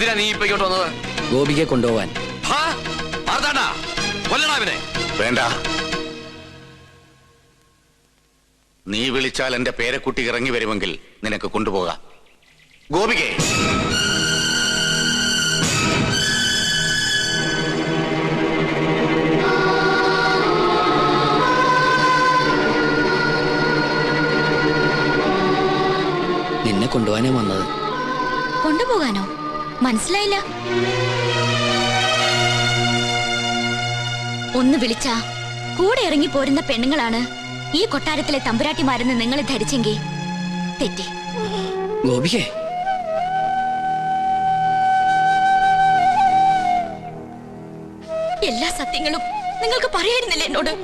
എന്തിനാ നീ ഇപ്പൊ ഇങ്ങോട്ട് വന്നത്? ഗോപികയെ കൊണ്ടുപോവാൻ. വേണ്ട, നീ വിളിച്ചാൽ എന്റെ പേരക്കുട്ടി ഇറങ്ങി വരുമെങ്കിൽ നിനക്ക് കൊണ്ടുപോകാം. ഗോപികെ, നിന്നെ കൊണ്ടുപോകാനേ വന്നത്. കൊണ്ടുപോകാനോ? മനസ്സിലായില്ല. ഒന്ന് വിളിച്ചാ കൂടെ ഇറങ്ങി പോരുന്ന പെണ്ണുങ്ങളാണ് ഈ കൊട്ടാരത്തിലെ തമ്പുരാട്ടിമാരെന്ന് നിങ്ങൾ ധരിച്ചെങ്കിൽ തെറ്റി. ഗോപികെ, എല്ലാ സത്യങ്ങളും നിങ്ങൾക്ക് പറയായിരുന്നില്ല എന്നോട്.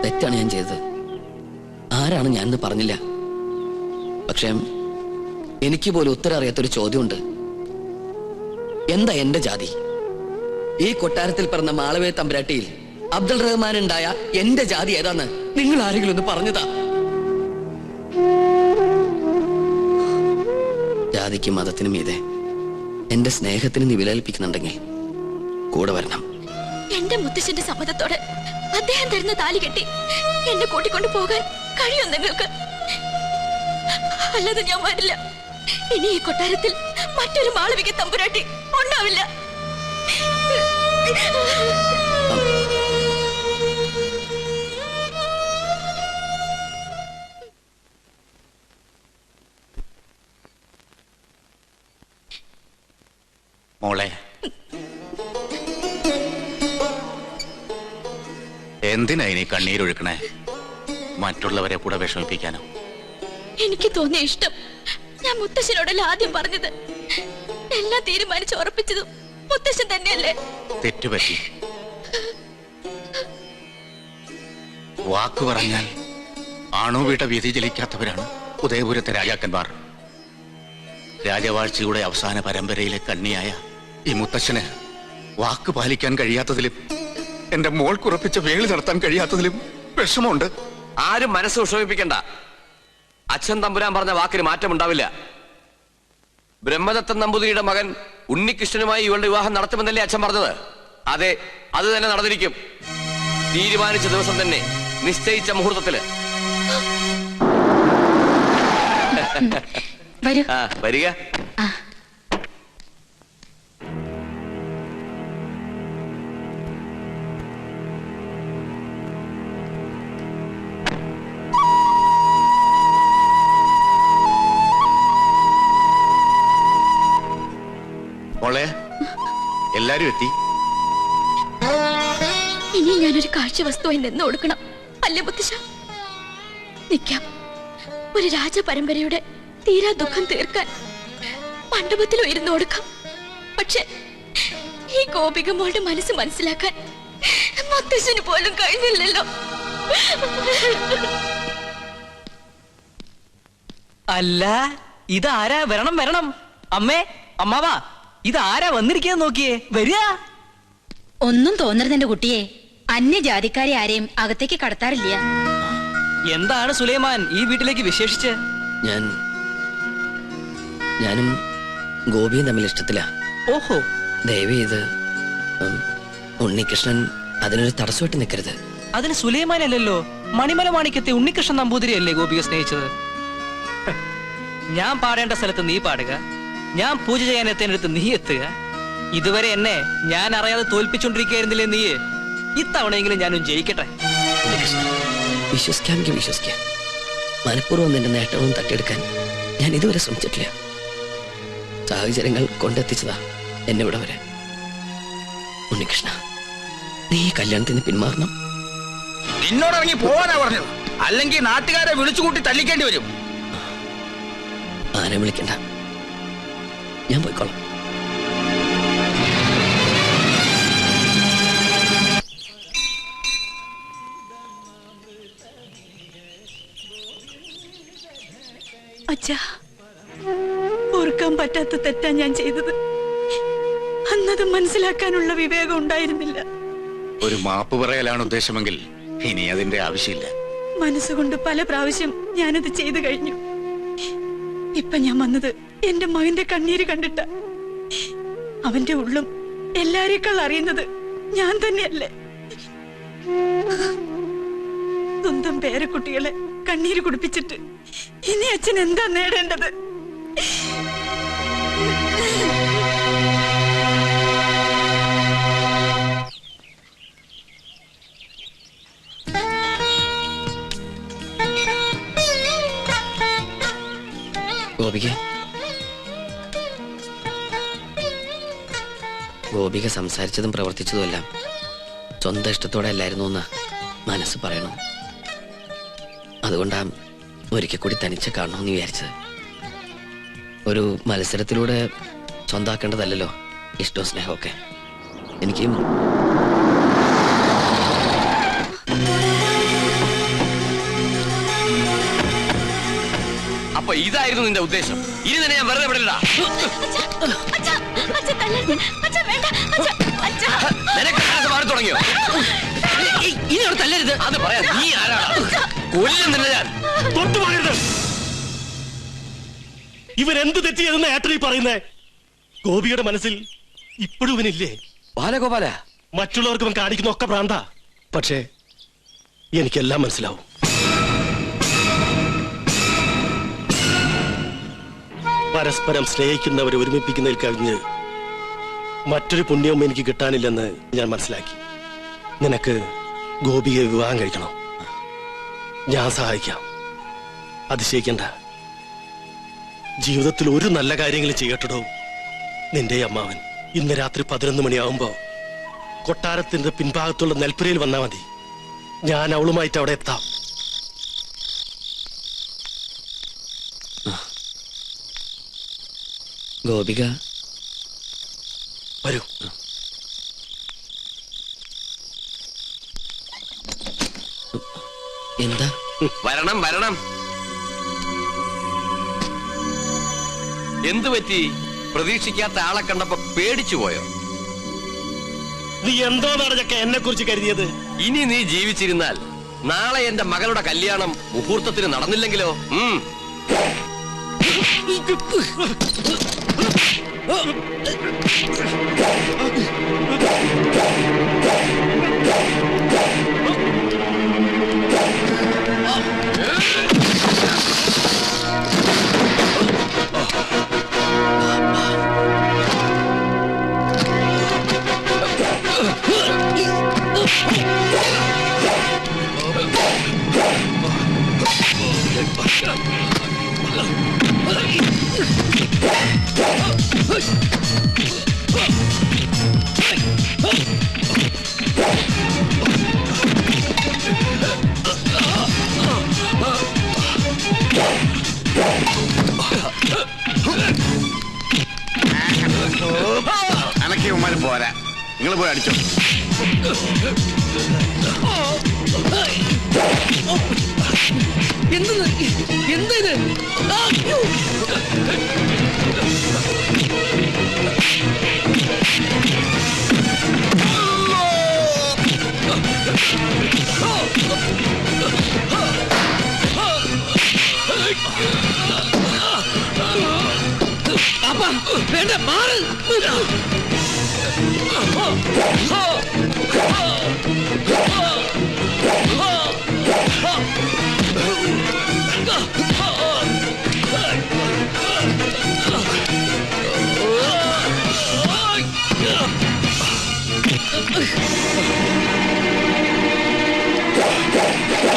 തെറ്റാണ് ഞാൻ ചെയ്തത്. ആരാണ് ഞാനെന്ന് പറഞ്ഞില്ല. പക്ഷേ എനിക്ക് പോലും ഉത്തരം അറിയാത്തൊരു ചോദ്യമുണ്ട്. എന്താ എന്റെ ജാതി? ഈ കൊട്ടാരത്തിൽ പിറന്ന മാളവേ തമ്പുരാട്ടിയിൽ അബ്ദുൾ റഹ്മാൻ ഉണ്ടായ എന്റെ ജാതി ഏതാന്ന് നിങ്ങൾ ആരെങ്കിലും ഒന്ന് പറഞ്ഞതാ? ജാതിക്കും മതത്തിനും മീതെ എന്റെ സ്നേഹത്തിന് നീ വിലകൽപ്പിക്കുന്നുണ്ടെങ്കിൽ കൂടെ വരണം. എന്റെ മുത്തശ്ശന്റെ സമ്മതത്തോടെ അദ്ദേഹം തരുന്ന താലി കെട്ടി എന്നെ കൂട്ടിക്കൊണ്ടു പോകാൻ കഴിയും നിങ്ങൾക്ക്? അല്ലാതെ ഞാൻ വരില്ല. ഇനി ഈ കൊട്ടാരത്തിൽ മറ്റൊരു മാളവിക തമ്പുരാട്ടി ഉണ്ടാവില്ല. മോളെ, എന്തിനാ ഇനി കണ്ണീരൊഴുക്കണേ? മറ്റുള്ളവരെ കൂടെ വിഷമിപ്പിക്കാനോ? എനിക്ക് തോന്നിയ ഇഷ്ടം ഞാൻ മുത്തശ്ശനോടല്ല ആദ്യം പറഞ്ഞത്. എല്ലാം തീരുമാനിച്ച് ഉറപ്പിച്ചതും മുത്തശ്ശൻ തന്നെയല്ലേ? തെറ്റുപറ്റി. വാക്കു പറഞ്ഞാൽ ആണുവീട്ട വ്യതിചലിക്കാത്തവരാണ് ഉദയപുരത്തെ രാജാക്കന്മാർ. രാജവാഴ്ചയുടെ അവസാന പരമ്പരയിലെ കണ്ണിയായ ഈ മുത്തശ്ശന് വാക്ക് പാലിക്കാൻ കഴിയാത്തതിലും എന്റെ മോൾക്കുറപ്പിച്ച വേളി നടത്താൻ കഴിയാത്തതിലും വിഷമമുണ്ട്. ആരും മനസ്സ് വിഷമിപ്പിക്കണ്ട. അച്ഛൻ തമ്പുരാൻ പറഞ്ഞ വാക്കിന് മാറ്റമുണ്ടാവില്ല. ബ്രഹ്മദത്തൻ നമ്പൂതിരിയുടെ മകൻ ഉണ്ണികൃഷ്ണനുമായി ഇവളുടെ വിവാഹം നടത്തുമെന്നല്ലേ അച്ഛൻ പറഞ്ഞത്? അതെ, അത് തന്നെ നടന്നിരിക്കും. തീരുമാനിച്ച ദിവസം തന്നെ, നിശ്ചയിച്ച മുഹൂർത്തത്തില്. വരിക. മോളെ, എല്ലാരും എത്തി. ഇനി ഞാനൊരു കാഴ്ച വസ്തുവായി നിന്ന് കൊടുക്കണം അല്ലേ മുത്തശ്ശ? നിൽക്കാം. ഒരു രാജപരമ്പരയുടെ തീരാ ദുഃഖം തീർക്കാൻ മണ്ഡപത്തിലോ ഇരുന്ന് കൊടുക്കാം. പക്ഷെ ഈ ഗോപിക മോളുടെ മനസ്സ് മനസ്സിലാക്കാൻ മുത്തശ്ശന് പോലും കഴിഞ്ഞില്ലല്ലോ. അല്ല, ഇതാരാ? വരണം വരണം. അമ്മേ, അമ്മാവാ, ഇതാരാ വന്നിരിക്കാന്ന് നോക്കിയേ. വരിക. ഒന്നും തോന്നരുത് എന്റെ കുട്ടിയെ. അന്യജാതിക്കാരെ ആരെയും അകത്തേക്ക് കടത്താറില്ല. എന്താണ് സുലൈമാൻ ഈ വീട്ടിലേക്ക് വിശേഷിച്ച്? ഞാനും ഗോപിയും തമ്മിൽ ഇഷ്ടത്തില. ഓഹോ. ദയവ് ചെയ്ത് ഉണ്ണികൃഷ്ണൻ അതിനൊരു തടസ്സമായിട്ട് നിൽക്കരുത്. അതിന് സുലൈമാൻ അല്ലല്ലോ, മണിമല മാണിക്കത്തെ ഉണ്ണികൃഷ്ണൻ നമ്പൂതിരിയല്ലേ ഗോപിയെ സ്നേഹിച്ചത്? ഞാൻ പാടേണ്ട സ്ഥലത്ത് നീ പാടുക, ഞാൻ പൂജ ചെയ്യാൻ എത്തേണ്ടടുത്ത് നീ എത്തുക. ഇതുവരെ എന്നെ ഞാൻ അറിയാതെ തോൽപ്പിച്ചോണ്ടിരിക്കുകയായിരുന്നില്ലേ നീ? ഇത്തവണയെങ്കിലും ഞാനും ജയിക്കട്ടെ. വിശ്വസിക്കാമെങ്കിൽ വിശ്വസിക്കാം. മനഃപൂർവ്വം നിന്റെ നേട്ടവും തട്ടിയെടുക്കാൻ ഞാൻ ഇതുവരെ ശ്രമിച്ചിട്ടില്ല. സാഹചര്യങ്ങൾ കൊണ്ടെത്തിച്ചതാ എന്നെ ഇവിടെ വരെ. ഉണ്ണികൃഷ്ണ, നീ കല്യാണത്തിന് പിന്മാറണം. നിന്നോടിറങ്ങി പോവാനാ പറഞ്ഞത്, അല്ലെങ്കിൽ നാട്ടുകാരെ വിളിച്ചുകൂട്ടി തല്ലിക്കേണ്ടി വരും. ആരെ വിളിക്കണ്ട, ഞാൻ പോയിക്കോളാം. അച്ഛാ, ഓർക്കാൻ പറ്റാത്ത തെറ്റാ ഞാൻ ചെയ്തത്. അന്നത് മനസ്സിലാക്കാനുള്ള വിവേകം ഉണ്ടായിരുന്നില്ല. ഒരു മാപ്പ് പറയലാണ് ഉദ്ദേശമെങ്കിൽ ഇനി അതിന്റെ ആവശ്യമില്ല. മനസ്സുകൊണ്ട് പല പ്രാവശ്യം ഞാനത് ചെയ്തു കഴിഞ്ഞു. ഇപ്പൊ ഞാൻ വന്നത് എന്റെ മകന്റെ കണ്ണീര് കണ്ടിട്ട. അവന്റെ ഉള്ളും എല്ലാരേക്കാൾ അറിയുന്നത് ഞാൻ തന്നെയല്ലേ? സ്വന്തം പേരക്കുട്ടികളെ കണ്ണീര് കുടിപ്പിച്ചിട്ട് ഇനി അച്ഛൻ എന്താ നേടേണ്ടത്? ഗോപിക സംസാരിച്ചതും പ്രവർത്തിച്ചതുമെല്ലാം സ്വന്തം ഇഷ്ടത്തോടെ അല്ലായിരുന്നു എന്ന് മനസ്സ് പറയണം. അതുകൊണ്ടാ ഒരിക്കൽ കൂടി തനിച്ച് കാണണമെന്ന് വിചാരിച്ചത്. ഒരു മത്സരത്തിലൂടെ സ്വന്താക്കേണ്ടതല്ലോ ഇഷ്ടവും സ്നേഹമൊക്കെ. എനിക്കും അപ്പൊ ഇതായിരുന്നു നിന്റെ ഉദ്ദേശം? ഇനി തന്നെ ഞാൻ വെറുതെ വിടില്ല. മാറി തുടങ്ങിയോ? ഇനി അവിടെ തല്ലരുത്. അത് പറയാം. നീ ആരാണ്? കൊല്ലും നിന്നെ ഞാൻ. തൊട്ടുപോകരുത്. ഇവരെന്ത് തെറ്റ് ചെയ്തെന്ന് ഏട്ടനീ പറയുന്നേ? ഗോപിയുടെ മനസ്സിൽ ഇപ്പോഴും ഇവനില്ലേ? ബാലഗോപാല, മറ്റുള്ളവർക്ക് ഇവൻ കാണിക്കുന്ന ഒക്കെ ഭ്രാന്ത. പക്ഷേ എനിക്കെല്ലാം മനസ്സിലാവും. പരസ്പരം സ്നേഹിക്കുന്നവരെ ഒരുമിപ്പിക്കുന്നതിൽ കവിഞ്ഞ് മറ്റൊരു പുണ്യവും എനിക്ക് കിട്ടാനില്ലെന്ന് ഞാൻ മനസ്സിലാക്കി. നിനക്ക് ഗോപിയെ വിവാഹം കഴിക്കണം. ഞാൻ സഹായിക്കാം. അതിശയിക്കണ്ട. ജീവിതത്തിൽ ഒരു നല്ല കാര്യങ്ങളും ചെയ്യട്ടോ. നിന്റെ അമ്മാവൻ ഇന്ന് രാത്രി 11 മണിയാവുമ്പോ കൊട്ടാരത്തിന്റെ പിൻഭാഗത്തുള്ള നെൽപ്പുരയിൽ വന്നാൽ മതി. ഞാൻ അവളുമായിട്ട് അവിടെ എത്താം. ഗോപിക വരൂ. എന്താ? വരണം വരണം. എന്തു പറ്റി? പ്രതീക്ഷിക്കാത്ത ആളെ കണ്ടപ്പോ പേടിച്ചു പോയോ? നീ എന്തോ നടന്നൊക്കെ എന്നെ കുറിച്ച് കരുതിയത്? ഇനി നീ ജീവിച്ചിരുന്നാൽ നാളെ എന്റെ മകളുടെ കല്യാണം മുഹൂർത്തത്തിന് നടന്നില്ലെങ്കിലോ? അനക്കിയവന്മാരും പോരാ. നിങ്ങൾ പോയി അടിച്ചോ. എന്ത് വേണ്ട, മാറ്.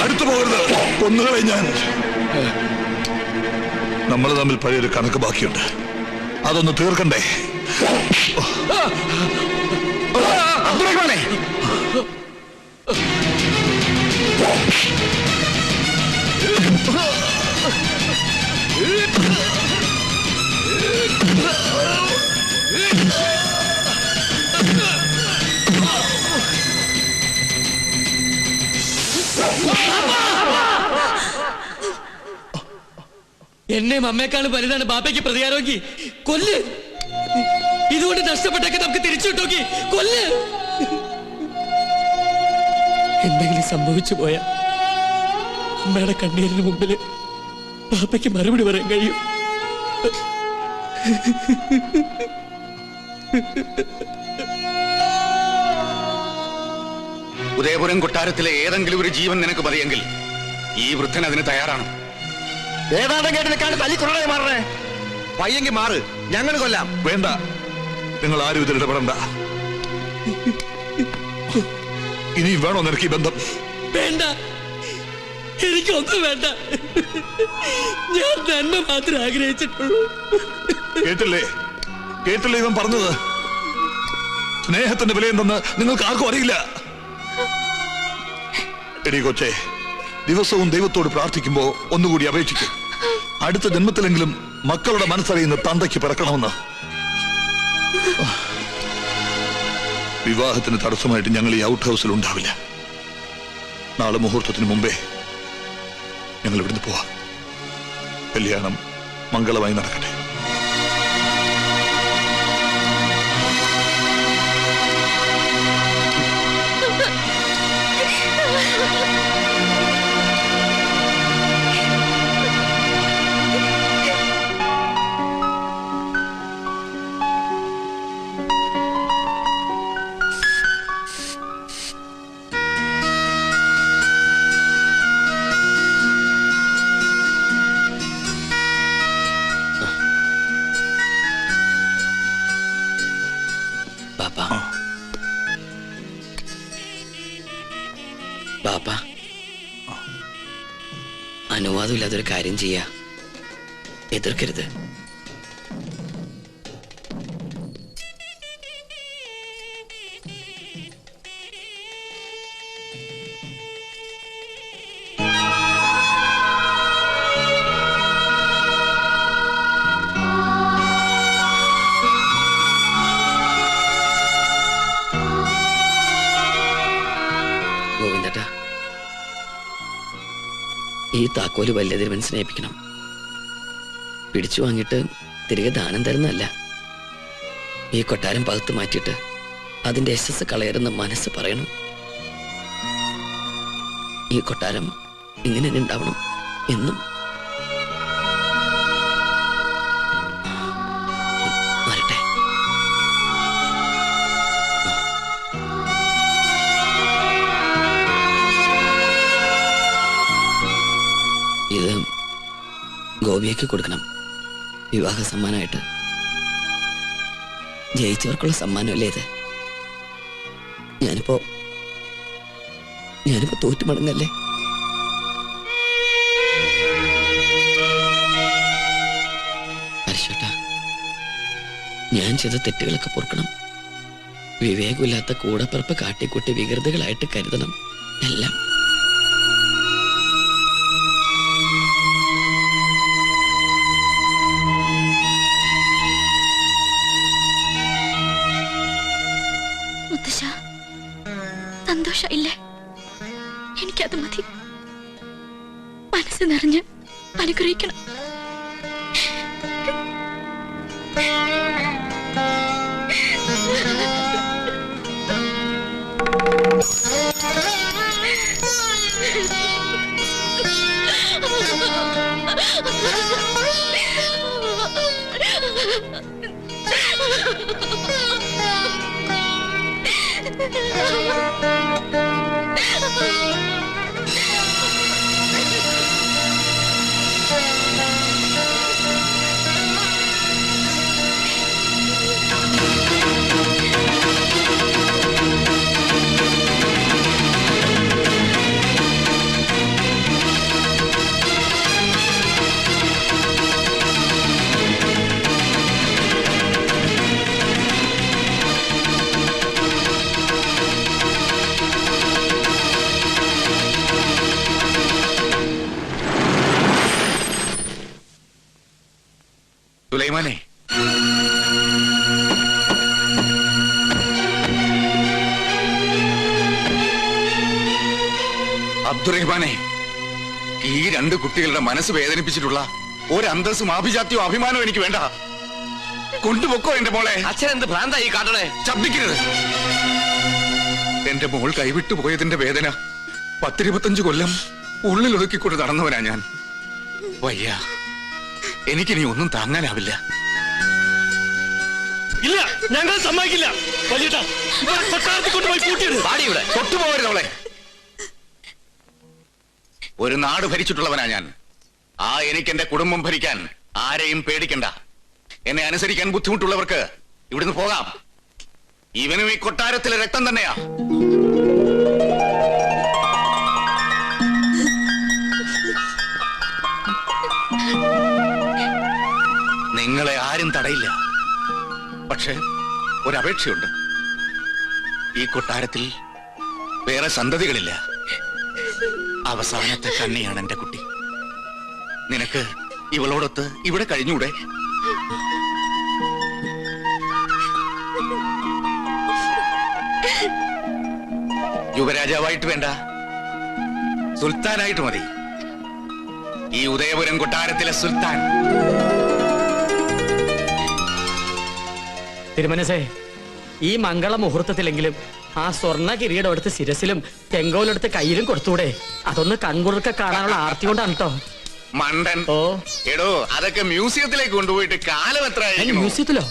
അടുത്തു പോകരുത്. കൊന്നുകളെ ഞാൻ. നമ്മൾ തമ്മിൽ പഴയൊരു കണക്ക് ബാക്കിയുണ്ട്. അതൊന്ന് തീർക്കണ്ടേ? എന്നെയും അമ്മയെക്കാളും വലുതാണ് ബാപ്പയ്ക്ക് പ്രതികാരമെങ്കിൽ കൊല്ല്. ഇതുകൊണ്ട് നഷ്ടപ്പെട്ടൊക്കെ നമുക്ക് തിരിച്ചു കിട്ടോക്കി കൊല്ല്. എന്തെങ്കിലും സംഭവിച്ചു പോയാ അമ്മയുടെ കണ്ണീരിന് മുമ്പില് ബാപ്പയ്ക്ക് മറുപടി പറയാൻ കഴിയും. ഉദയപുരം കൊട്ടാരത്തിലെ ഏതെങ്കിലും ഒരു ജീവൻ നിനക്ക് മതിയെങ്കിൽ ഈ വൃദ്ധൻ അതിന് തയ്യാറാണ്. ഏതാണ്ടും കേട്ട് നിൽക്കാണ്ട് തല്ലിക്കൊള്ളേ മാറണേ. പയ്യെങ്കിൽ മാറ്, ഞങ്ങൾ കൊല്ലാം. വേണ്ട, നിങ്ങൾ ആരും ഇതിൽ ഇടപെടണ്ട. ഇനിയും വേണോ നിനക്ക് ഈ ബന്ധം? വേണ്ട, എനിക്കൊന്നും വേണ്ട. ഞാൻ നന്മ മാത്രമേ ആഗ്രഹിച്ചിട്ടുള്ളൂ. കേട്ടില്ലേ ഇവൻ പറഞ്ഞത്? സ്നേഹത്തിന്റെ വിലയെന്തെന്ന് നിങ്ങൾക്ക് ആർക്കും അറിയില്ല. എടീ കൊച്ചേ, ദിവസവും ദൈവത്തോട് പ്രാർത്ഥിക്കുമ്പോ ഒന്നുകൂടി അപേക്ഷിക്കും, അടുത്ത ജന്മത്തിലെങ്കിലും മക്കളുടെ മനസ്സറിയുന്ന തന്തയ്ക്ക് പിറക്കണമെന്ന്. വിവാഹത്തിന് തടസ്സമായിട്ട് ഞങ്ങൾ ഈ ഔട്ട് ഹൗസിൽ ഉണ്ടാവില്ല. നാളെ മുഹൂർത്തത്തിന് മുമ്പേ ഞങ്ങൾ ഇവിടുന്ന് പോവാം. കല്യാണം മംഗളമായി നടക്കട്ടെ. ബാപ്പ, അനുവാദമില്ലാതൊരു കാര്യം ചെയ്യാ, എതിർക്കരുത്. ഗോവിന്ദട്ടാ, ഈ താക്കോല് വലിയ തിരുവൻ സ്നേഹിപ്പിക്കണം. പിടിച്ചു വാങ്ങിയിട്ട് തിരികെ ദാനം തരുന്നതല്ല. ഈ കൊട്ടാരം പകുത്ത് മാറ്റിയിട്ട് അതിന്റെ യശസ് കളയരുന്ന മനസ്സ് പറയണം. ഈ കൊട്ടാരം ഇങ്ങനെ തന്നെ ഉണ്ടാവണം എന്നും. വരട്ടെ. ഇത് ഗോപിയയ്ക്ക് കൊടുക്കണം, വിവാഹ സമ്മാനമായിട്ട്. ജയിച്ചവർക്കുള്ള സമ്മാനമല്ലേ ഇത്? ഞാനിപ്പോ തോറ്റുമടങ്ങല്ലേ? പരിശോട്ടാ, ഞാൻ ചെയ്ത തെറ്റുകളൊക്കെ പൊറുക്കണം. വിവേകമില്ലാത്ത കൂടപ്പിറപ്പ് കാട്ടിക്കൂട്ടി വികൃതികളായിട്ട് കരുതണം എല്ലാം. സന്തോഷമില്ലേ? എനിക്കത് മതി. മനസ്സ് നിറഞ്ഞ് അനുഗ്രഹിക്കണം. സുലൈമാനെ, അബ്ദുറഹ്മാനെ, ഈ രണ്ട് കുട്ടികളുടെ മനസ്സ് വേദനിപ്പിച്ചിട്ടുള്ള ഒരു അന്തസ്സും ആഭിജാത്യവും അഭിമാനവും എനിക്ക് വേണ്ട. കൊണ്ടുപൊക്കോ എന്റെ മോളെ. അച്ഛൻ എന്ത് ഭ്രാന്തായി കാട്ടണേ? ശബ്ദിക്കരുത്. എന്റെ മോൾ കൈവിട്ടു പോയതിന്റെ വേദന 10-25 കൊല്ലം ഉള്ളിലൊതുക്കിക്കൊണ്ട് നടന്നവനാ ഞാൻ. വയ്യ, എനിക്കിനി ഒന്നും താങ്ങാനാവില്ല. ഇല്ല, ഞങ്ങൾ സമ്മതിക്കില്ല. വലിയേട്ടാ, ഇവളെ കൊട്ടാരത്തിൽ കൊണ്ടുപോയി കൂട്ടിയത്. ഇവിടെ തൊട്ടുപോകരുതവളെ. ഒരു നാട് ഭരിച്ചിട്ടുള്ളവനാ ഞാൻ. എനിക്ക് എന്റെ കുടുംബം ഭരിക്കാൻ ആരെയും പേടിക്കണ്ട. എന്നെ അനുസരിക്കാൻ ബുദ്ധിമുട്ടുള്ളവർക്ക് ഇവിടുന്ന് പോകാം. ഇവനും ഈ കൊട്ടാരത്തിലെ രക്തം തന്നെയാ. നിങ്ങളെ ആരും തടയില്ല. പക്ഷെ ഒരപേക്ഷയുണ്ട്. ഈ കൊട്ടാരത്തിൽ വേറെ സന്തതികളില്ല. അവസാനത്തെ കണ്ണിയാണ് എന്റെ കുട്ടി. നിനക്ക് ഇവളോടൊത്ത് ഇവിടെ കഴിഞ്ഞൂടെ? യുവരാജാവായിട്ട് വേണ്ട, സുൽത്താനായിട്ട് മതി. ഈ ഉദയപുരം കൊട്ടാരത്തിലെ സുൽത്താൻ. തിരുമനസേ, ഈ മംഗള മുഹൂർത്തത്തിലെങ്കിലും ആ സ്വർണ്ണ കിരീടം എടുത്ത് ശിരസിലും ചെങ്കോലെടുത്ത് കയ്യിലും കൊടുത്തൂടെ? അതൊന്ന് കൺകുറുക്ക കാണാനുള്ള ആർത്തി കൊണ്ടാണ് കേട്ടോ. മണ്ടൻ. എടോ, അതൊക്കെ മ്യൂസിയത്തിലേക്ക് കൊണ്ടുപോയിട്ട് കാലം എത്ര? മ്യൂസിയത്തിലോ?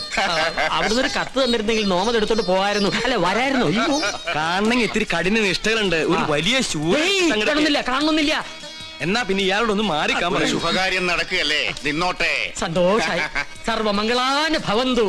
അവിടുന്ന് ഒരു കത്ത് തന്നിരുന്നെങ്കിൽ നോമത് എടുത്തോണ്ട് പോകായിരുന്നു. അല്ലെ, വരായിരുന്നു. കാണണമെങ്കിൽ ഇത്തിരി കഠിന നിഷ്ഠകളുണ്ട്. ഒരു വലിയ കാണുന്നില്ല. എന്നാ പിന്നെ ഇയാളോടൊന്ന് മാറിക്കാൻ പറയും. ശുഭകാര്യം നടക്കുകയല്ലേ, നിന്നോട്ടെ. സന്തോഷായി. സർവമംഗളാന ഭവന്തു.